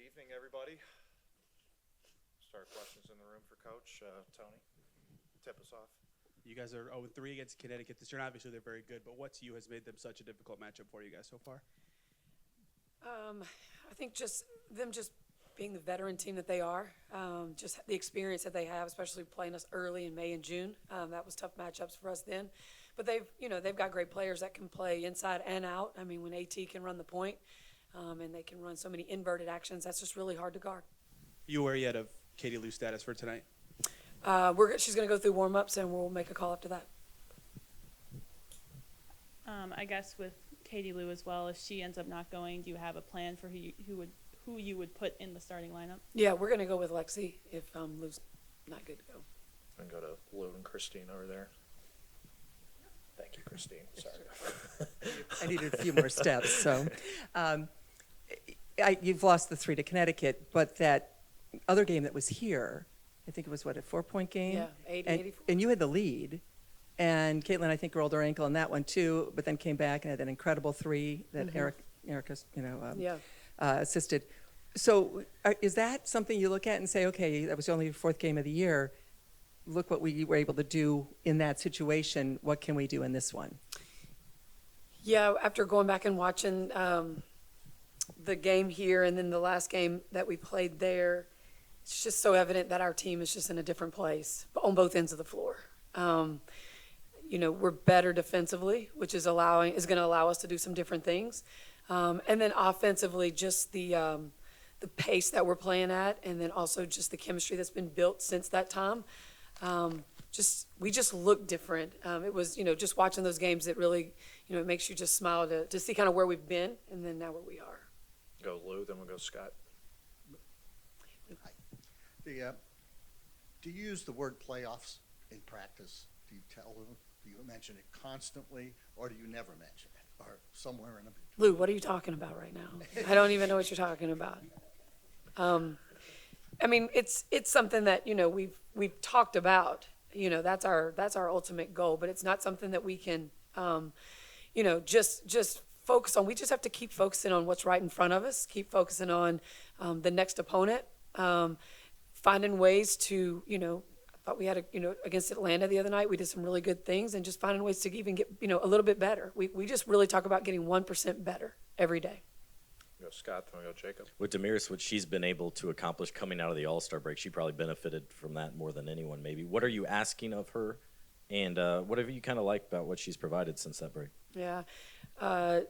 evening, everybody. Start questions in the room for Coach. Tony, tip us off. You guys are 0-3 against Connecticut this year. Obviously, they're very good, but what to you has made them such a difficult matchup for you guys so far? I think just being the veteran team that they are, just the experience that they have, especially playing us early in May and June. That was tough matchups for us then. But they've got great players that can play inside and out. I mean, when AT can run the point, and they can run so many inverted actions, that's just really hard to guard. You aware yet of Katie Lou's status for tonight? She's going to go through warm-ups, and we'll make a call after that. I guess with Katie Lou as well, if she ends up not going, do you have a plan for who you would put in the starting lineup? Yeah, we're going to go with Lexi if Lou's not good to go. And go to Lou and Christine over there. Thank you, Christine. Sorry. I needed a few more steps. So you've lost the 3 to Connecticut, but that other game that was here, I think it was, a 4-point game? Yeah, 80-84. And you had the lead. And Caitlin, I think, rolled her ankle on that one, too, but then came back and had an incredible 3 that Erica assisted. So is that something you look at and say, okay, that was only your 4th game of the year. Look what we were able to do in that situation. What can we do in this one? Yeah, after going back and watching the game here and then the last game that we played there, it's just so evident that our team is just in a different place on both ends of the floor. We're better defensively, which is going to allow us to do some different things. And then offensively, just the pace that we're playing at, and then also just the chemistry that's been built since that time. We just look different. It was, just watching those games, it really, it makes you just smile to see kind of where we've been and then now where we are. Go Lou, then we'll go Scott. Hi. Do you use the word playoffs in practice? Do you tell them? Do you mention it constantly, or do you never mention it, or somewhere in between? Lou, what are you talking about right now? I don't even know what you're talking about. I mean, it's something that we've talked about. That's our ultimate goal, but it's not something that we can just focus on. We just have to keep focusing on what's right in front of us. Keep focusing on the next opponent. Finding ways to I thought we had against Atlanta the other night. We did some really good things, and just finding ways to even get a little bit better. We just really talk about getting 1% better every day. Go Scott, then we'll go Jacob. With Damaris, what she's been able to accomplish coming out of the All-Star break, she probably benefited from that more than anyone maybe. What are you asking of her, and what have you kind of liked about what she's provided since that break? Yeah.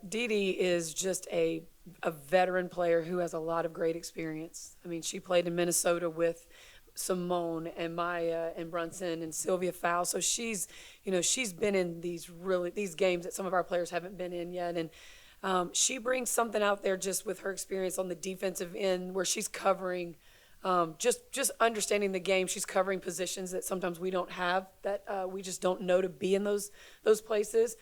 Dee Dee is just a veteran player who has a lot of great experience. I mean, she played in Minnesota with Simone and Maya and Brunson and Sylvia Fowle. So she's been in these games that some of our players haven't been in yet. And she brings something out there just with her experience on the defensive end where she's covering, just understanding the game. She's covering positions that sometimes we don't have, that we just don't know to be in those places.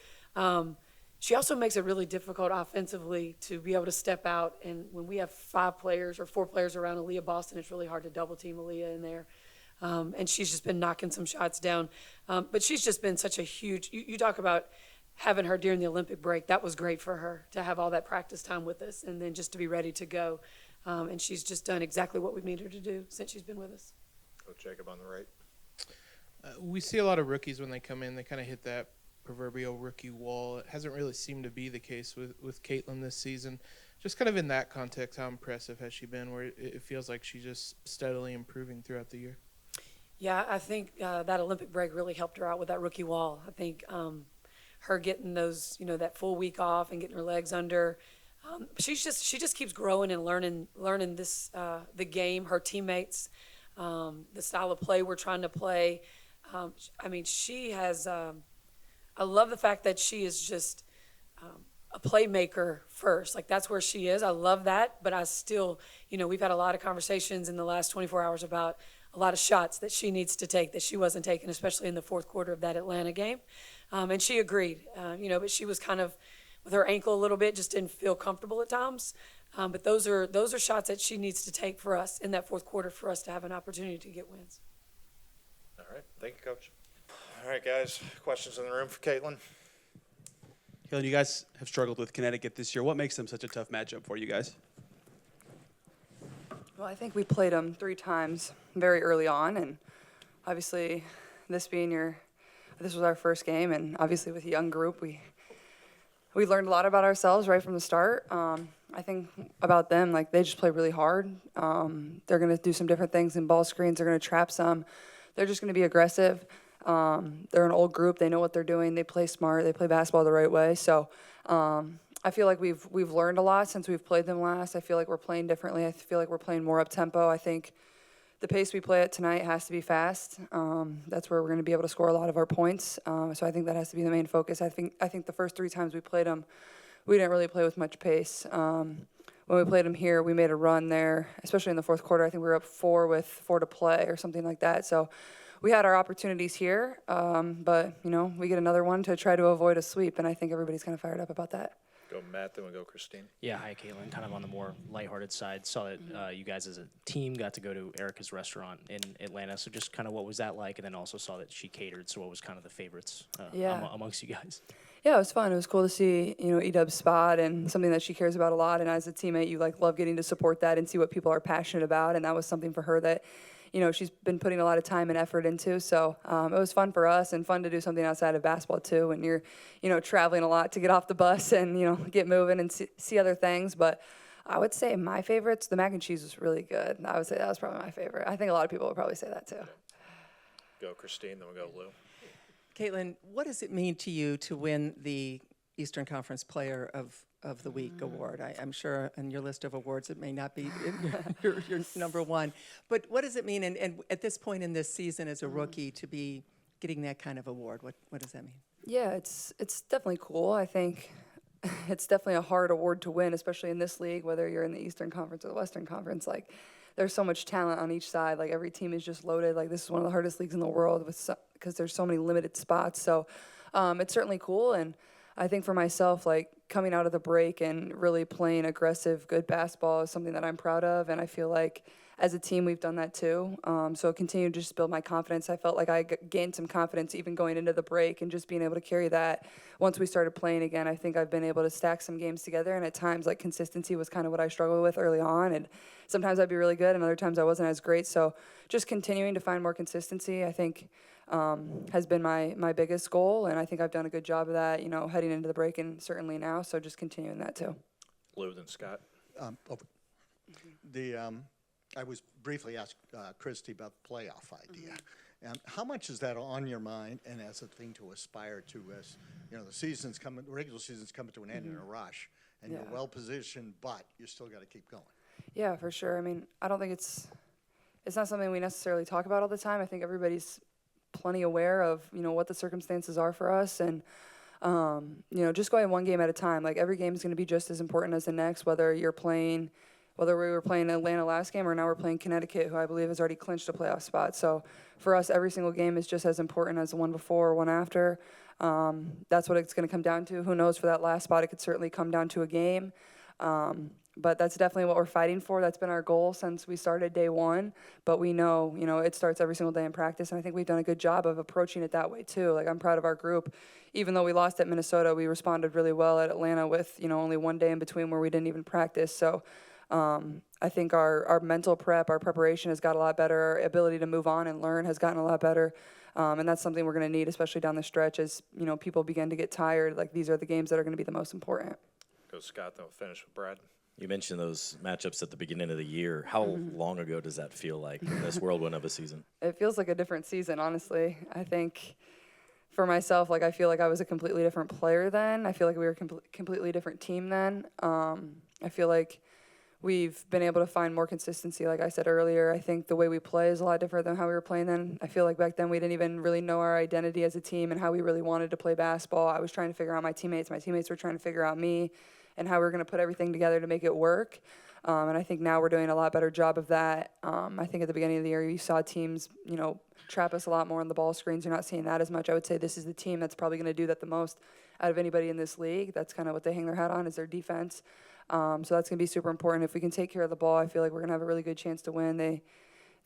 She also makes it really difficult offensively to be able to step out. And when we have 5 players or 4 players around Aaliyah Boston, it's really hard to double team Aaliyah in there. And she's just been knocking some shots down. But she's just been such a huge, you talk about having her during the Olympic break. That was great for her to have all that practice time with us and then just to be ready to go. And she's just done exactly what we've needed her to do since she's been with us. Go Jacob on the right. We see a lot of rookies when they come in. They kind of hit that proverbial rookie wall. It hasn't really seemed to be the case with Caitlin this season. Just kind of in that context, how impressive has she been, where it feels like she's just steadily improving throughout the year? Yeah, I think that Olympic break really helped her out with that rookie wall. I think her getting those, that full week off and getting her legs under, she just keeps growing and learning this the game, her teammates, the style of play we're trying to play. I mean, she has. I love the fact that she is just a playmaker first. Like, that's where she is. I love that. But I still, we've had a lot of conversations in the last 24 hours about a lot of shots that she needs to take that she wasn't taking, especially in the 4th quarter of that Atlanta game. And she agreed, but she was kind of with her ankle a little bit, just didn't feel comfortable at times. But those are shots that she needs to take for us in that 4th quarter for us to have an opportunity to get wins. All right. Thank you, Coach. All right, guys. Questions in the room for Caitlin? Caitlin, you guys have struggled with Connecticut this year. What makes them such a tough matchup for you guys? Well, I think we played them 3 times very early on, and obviously this was our first game, and obviously with a young group, we learned a lot about ourselves right from the start. I think about them, like they just play really hard. They're going to do some different things in ball screens. They're going to trap some. They're just going to be aggressive. They're an old group. They know what they're doing. They play smart. They play basketball the right way. So I feel like we've learned a lot since we've played them last. I feel like we're playing differently. I feel like we're playing more up tempo. I think the pace we play at tonight has to be fast. That's where we're going to be able to score a lot of our points. So I think that has to be the main focus. I think the first 3 times we played them, we didn't really play with much pace. When we played them here, we made a run there, especially in the fourth quarter. I think we were up 4 with 4 to play or something like that. So we had our opportunities here, but we get another one to try to avoid a sweep, and I think everybody's kind of fired up about that. Go Matt, then we'll go Christine. Yeah, hi, Caitlin. Kind of on the more lighthearted side. Saw that you guys as a team got to go to Erica's restaurant in Atlanta. So just kind of what was that like? And then also saw that she catered. So what was kind of the favorites amongst you guys? Yeah, it was fun. It was cool to see, Edub's spot and something that she cares about a lot. And as a teammate, you love getting to support that and see what people are passionate about. And that was something for her that, she's been putting a lot of time and effort into. So it was fun for us and fun to do something outside of basketball too. When you're, traveling a lot to get off the bus and, get moving and see other things. But I would say my favorites, the mac and cheese was really good. I would say that was probably my favorite. I think a lot of people would probably say that too. Go Christine, then we'll go Lou. Caitlin, what does it mean to you to win the Eastern Conference Player of the Week award? I'm sure on your list of awards it may not be your number one, but what does it mean? And at this point in this season as a rookie to be getting that kind of award, what does that mean? Yeah, it's definitely cool. I think it's definitely a hard award to win, especially in this league, whether you're in the Eastern Conference or the Western Conference. Like, there's so much talent on each side. Like, every team is just loaded. Like, this is one of the hardest leagues in the world because there's so many limited spots. So it's certainly cool. And I think for myself, like, coming out of the break and really playing aggressive, good basketball is something that I'm proud of. And I feel like as a team, we've done that too. So continue to just build my confidence. I felt like I gained some confidence even going into the break and just being able to carry that. Once we started playing again, I think I've been able to stack some games together. And at times, like, consistency was kind of what I struggled with early on. And sometimes I'd be really good and other times I wasn't as great. So just continuing to find more consistency, I think, has been my biggest goal. And I think I've done a good job of that, heading into the break and certainly now. So just continuing that too. Lou, then Scott. I was briefly asked Christie about the playoff idea. How much is that on your mind and as a thing to aspire to as, the regular season's coming to an end in a rush and you're well positioned, but you still got to keep going. Yeah, for sure. I mean, I don't think it's not something we necessarily talk about all the time. I think everybody's plenty aware of, what the circumstances are for us and, just going one game at a time. Like, every game is going to be just as important as the next, whether we were playing Atlanta last game or now we're playing Connecticut, who I believe has already clinched a playoff spot. So for us, every single game is just as important as the one before or one after. That's what it's going to come down to. Who knows, for that last spot, it could certainly come down to a game. But that's definitely what we're fighting for. That's been our goal since we started day one. But we know, it starts every single day in practice. And I think we've done a good job of approaching it that way too. Like, I'm proud of our group. Even though we lost at Minnesota, we responded really well at Atlanta with, only one day in between where we didn't even practice. So I think our mental prep, our preparation has got a lot better. Our ability to move on and learn has gotten a lot better. And that's something we're going to need, especially down the stretch as, people begin to get tired. Like, these are the games that are going to be the most important. Go Scott, then we'll finish with Brad. You mentioned those matchups at the beginning of the year. How long ago does that feel like in this whirlwind of a season? It feels like a different season, honestly. I think for myself, like, I feel like I was a completely different player then. I feel like we were a completely different team then. I feel like we've been able to find more consistency, like I said earlier. I think the way we play is a lot different than how we were playing then. I feel like back then we didn't even really know our identity as a team and how we really wanted to play basketball. I was trying to figure out my teammates. My teammates were trying to figure out me and how we were going to put everything together to make it work. And I think now we're doing a lot better job of that. I think at the beginning of the year you saw teams, trap us a lot more on the ball screens. You're not seeing that as much. I would say this is the team that's probably going to do that the most out of anybody in this league. That's kind of what they hang their hat on, is their defense. So that's going to be super important. If we can take care of the ball, I feel like we're going to have a really good chance to win. They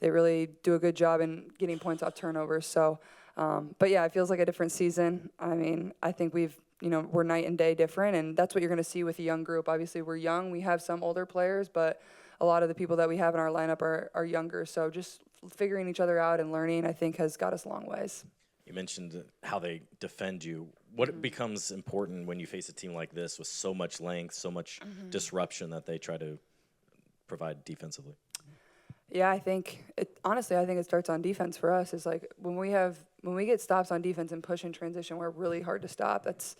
really do a good job in getting points off turnovers. So, but yeah, it feels like a different season. I mean, I think we're night and day different, and that's what you're going to see with a young group. Obviously, we're young. We have some older players, but a lot of the people that we have in our lineup are younger. So just figuring each other out and learning, I think, has got us a long ways. You mentioned how they defend you. What becomes important when you face a team like this with so much length, so much disruption that they try to provide defensively? Yeah, I think honestly, I think it starts on defense for us. Is like when we get stops on defense and push in transition, we're really hard to stop. That's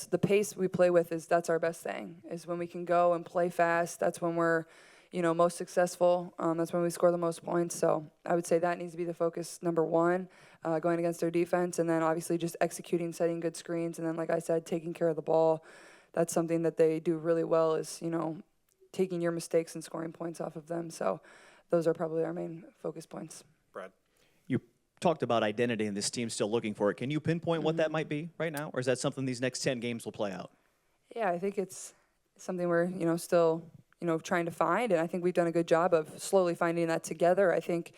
the pace we play with. That's our best thing. Is when we can go and play fast. That's when we're, most successful. That's when we score the most points. So I would say that needs to be the focus number one, going against their defense, and then obviously just executing, setting good screens, and then like I said, taking care of the ball. That's something that they do really well. Is taking your mistakes and scoring points off of them. So those are probably our main focus points. Brad? You talked about identity and this team still looking for it. Can you pinpoint what that might be right now? Or is that something these next 10 games will play out? Yeah, I think it's something we're, still, trying to find. And I think we've done a good job of slowly finding that together. I think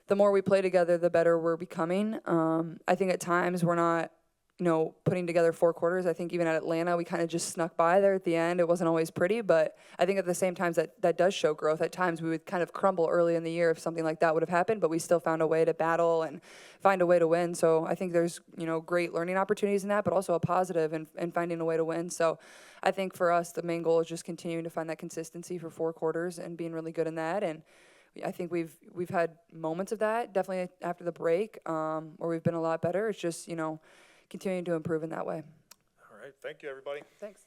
the more we play together, the better we're becoming. I think at times we're not, putting together 4 quarters. I think even at Atlanta, we kind of just snuck by there at the end. It wasn't always pretty, but I think at the same time that does show growth. At times we would kind of crumble early in the year if something like that would have happened, but we still found a way to battle and find a way to win. So I think there's, great learning opportunities in that, but also a positive in finding a way to win. So I think for us, the main goal is just continuing to find that consistency for 4 quarters and being really good in that. And I think we've had moments of that, definitely after the break, where we've been a lot better. It's just, continuing to improve in that way. All right, thank you, everybody. Thanks.